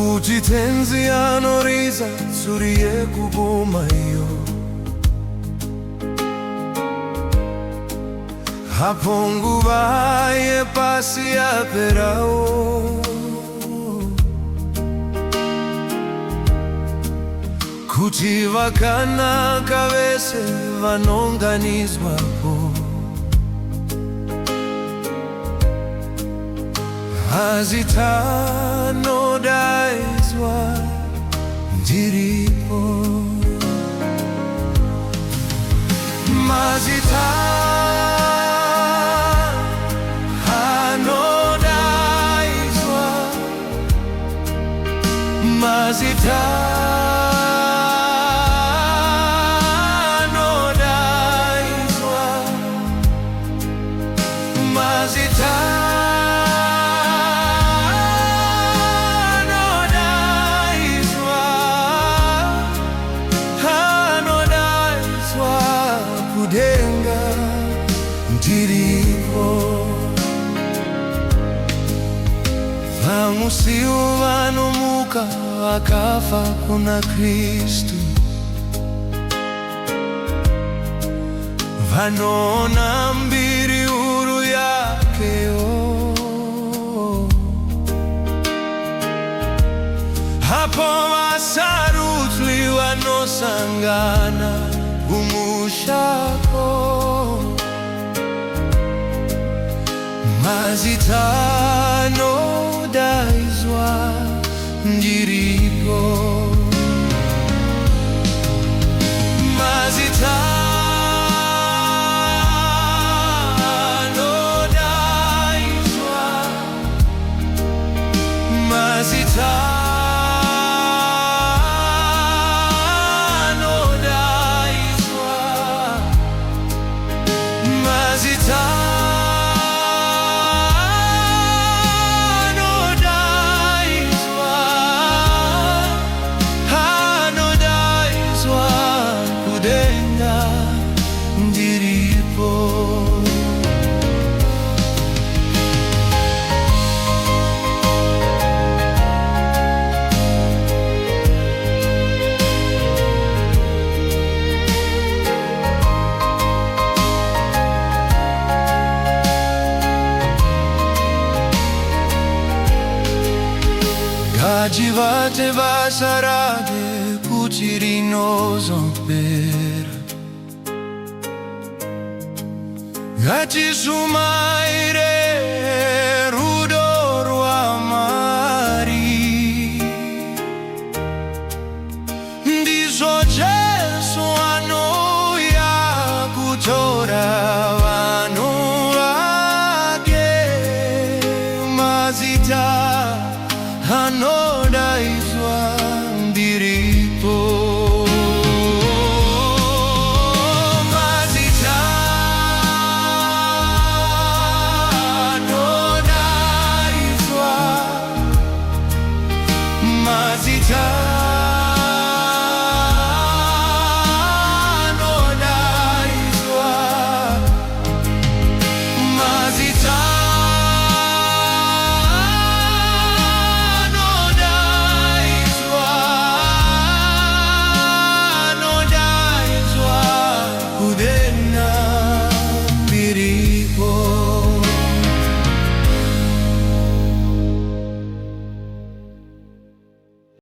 kuti tenzi anoriza tsuri yekuboma iyo. Apo nguva yepasi yaperawo, kuti vakanaka vese vanonganizwapo. Mazita Anodaidzwa, Ndiripo. Mazita Anodaidzwa, Mazita Anodaidzwa, Mazita Kudenga, Ndiripo. Vamusiwo vanomuka vakafa kuna Kristu, vanoona mbiri huru yakeyo. Apo vasarudzwi vanosangana umushako. Mazita Anodaidzwa, Ndiripo. Mazita Anodaidzwa, Mazita Mazita Anodaidzwa, Anodaidzwa, Kudenga, Ndiripo. Ngachivate basa rake kuti rinozopera. Ngatishumaire rudo rwaMwari. Ndizvo Jesu anouya kutora vanhu vake. Mazita Anodaidzwa.